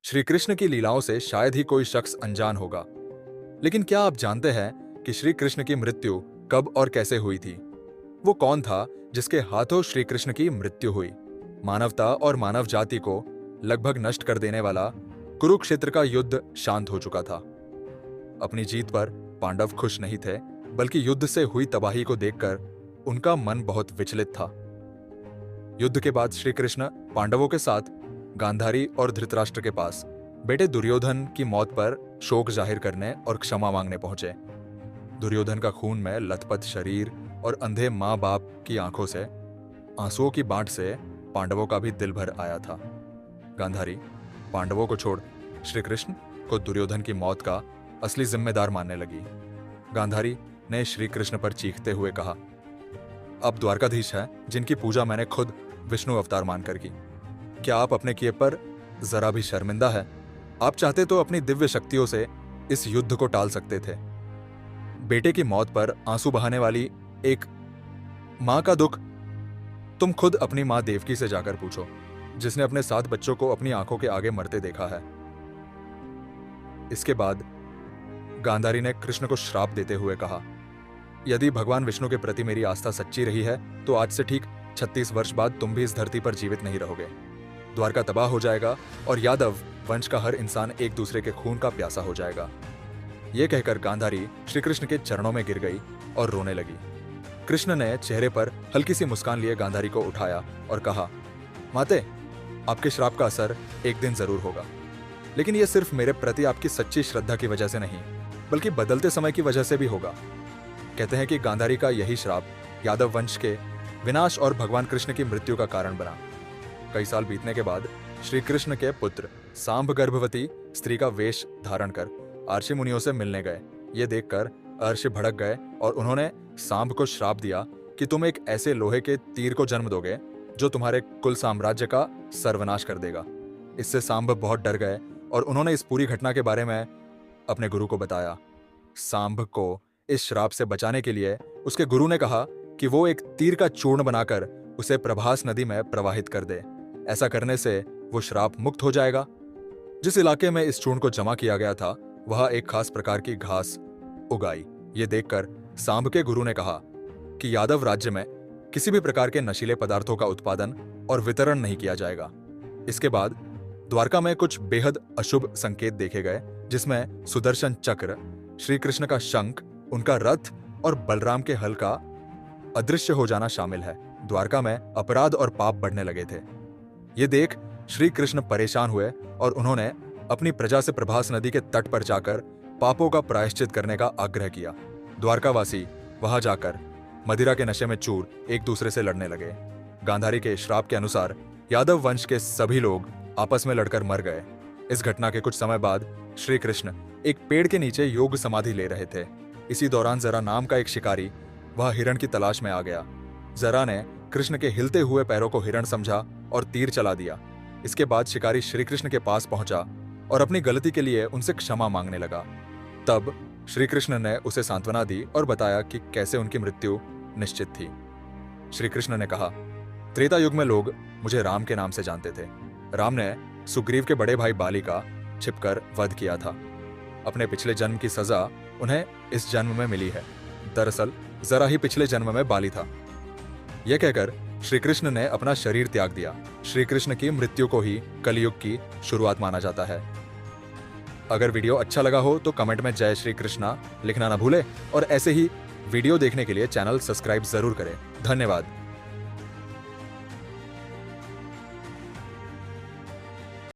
श्री कृष्ण की लीलाओं से शायद ही कोई शख्स अनजान होगा, लेकिन क्या आप जानते हैं कि श्री कृष्ण की मृत्यु कब और कैसे हुई थी? वो कौन था जिसके हाथों श्री कृष्ण की मृत्यु हुई? मानवता और मानव जाति को लगभग नष्ट कर देने वाला कुरुक्षेत्र का युद्ध शांत हो चुका था। अपनी जीत पर पांडव खुश नहीं थे, बल्कि युद्ध से हुई तबाही को देखकर उनका मन बहुत विचलित था। युद्ध के बाद श्री कृष्ण पांडवों के साथ गांधारी और धृतराष्ट्र के पास बेटे दुर्योधन की मौत पर शोक जाहिर करने और क्षमा मांगने पहुंचे। दुर्योधन का खून में लथपथ शरीर और अंधे माँ बाप की आंखों से आंसुओं की बांट से पांडवों का भी दिल भर आया था। गांधारी पांडवों को छोड़ श्री कृष्ण को दुर्योधन की मौत का असली जिम्मेदार मानने लगी। गांधारी ने श्री कृष्ण पर चीखते हुए कहा, अब द्वारकाधीश है जिनकी पूजा मैंने खुद विष्णु अवतार मानकर की। क्या आप अपने किए पर जरा भी शर्मिंदा है? आप चाहते तो अपनी दिव्य शक्तियों से इस युद्ध को टाल सकते थे। बेटे की मौत पर आंसू बहाने वाली एक मां का दुख तुम खुद अपनी मां देवकी से जाकर पूछो, जिसने अपने 7 बच्चों को अपनी आंखों के आगे मरते देखा है। इसके बाद गांधारी ने कृष्ण को श्राप देते हुए कहा, यदि भगवान विष्णु के प्रति मेरी आस्था सच्ची रही है तो आज से ठीक 36 वर्ष बाद तुम भी इस धरती पर जीवित नहीं रहोगे। द्वारका तबाह हो जाएगा और यादव वंश का हर इंसान एक दूसरे के खून का प्यासा हो जाएगा। यह कहकर गांधारी श्री कृष्ण के चरणों में गिर गई और रोने लगी। कृष्ण ने चेहरे पर हल्की सी मुस्कान लिए गांधारी को उठाया और कहा, माते, आपके श्राप का असर एक दिन जरूर होगा, लेकिन यह सिर्फ मेरे प्रति आपकी सच्ची श्रद्धा की वजह से नहीं, बल्कि बदलते समय की वजह से भी होगा। कहते हैं कि गांधारी का यही श्राप यादव वंश के विनाश और भगवान कृष्ण की मृत्यु का कारण बना। कई साल बीतने के बाद श्री कृष्ण के पुत्र सांब गर्भवती स्त्री का वेश धारण कर अर्षि मुनियों से मिलने गए। ये देखकर अर्षि भड़क गए और उन्होंने सांब को श्राप दिया कि तुम एक ऐसे लोहे के तीर को जन्म दोगे जो तुम्हारे कुल साम्राज्य का सर्वनाश कर देगा। इससे सांब बहुत डर गए और उन्होंने इस पूरी घटना के बारे में अपने गुरु को बताया। सांब को इस श्राप से बचाने के लिए उसके गुरु ने कहा कि वो एक तीर का चूर्ण बनाकर उसे प्रभास नदी में प्रवाहित कर दे। ऐसा करने से वो श्राप मुक्त हो जाएगा। जिस इलाके में इस चूर्ण को जमा किया गया था वह एक खास प्रकार की घास उगाई। ये देखकर सांब के गुरु ने कहा कि यादव राज्य में किसी भी प्रकार के नशीले पदार्थों का उत्पादन और वितरण नहीं किया जाएगा। इसके बाद द्वारका में कुछ बेहद अशुभ संकेत देखे गए, जिसमें सुदर्शन चक्र, श्री कृष्ण का शंख, उनका रथ और बलराम के हल का अदृश्य हो जाना शामिल है। द्वारका में अपराध और पाप बढ़ने लगे थे। ये देख श्री कृष्ण परेशान हुए और उन्होंने अपनी प्रजा से प्रभास नदी के तट पर जाकर पापों का प्रायश्चित करने का आग्रह किया। द्वारकावासी वहां जाकर मदिरा के नशे में चूर एक दूसरे से लड़ने लगे। गांधारी के श्राप के अनुसार यादव वंश के सभी लोग आपस में लड़कर मर गए। इस घटना के कुछ समय बाद श्री कृष्ण एक पेड़ के नीचे योग समाधि ले रहे थे। इसी दौरान जरा नाम का एक शिकारी वह हिरण की तलाश में आ गया। जरा ने कृष्ण के हिलते हुए पैरों को हिरण समझा और तीर चला दिया। इसके बाद शिकारी श्री कृष्ण के पास पहुंचा और अपनी गलती के लिए उनसे क्षमा मांगने लगा। तब श्री कृष्ण ने उसे सांत्वना दी और बताया कि कैसे उनकी मृत्यु निश्चित थी। श्री कृष्ण ने कहा, त्रेता युग में लोग मुझे राम के नाम से जानते थे। राम ने सुग्रीव के बड़े भाई बाली का छिपकर वध किया था। अपने पिछले जन्म की सजा उन्हें इस जन्म में मिली है। दरअसल जरा ही पिछले जन्म में बाली था। यह कहकर श्री कृष्ण ने अपना शरीर त्याग दिया। श्री कृष्ण की मृत्यु को ही कलयुग की शुरुआत माना जाता है। अगर वीडियो अच्छा लगा हो तो कमेंट में जय श्री कृष्णा लिखना ना भूले और ऐसे ही वीडियो देखने के लिए चैनल सब्सक्राइब जरूर करें। धन्यवाद।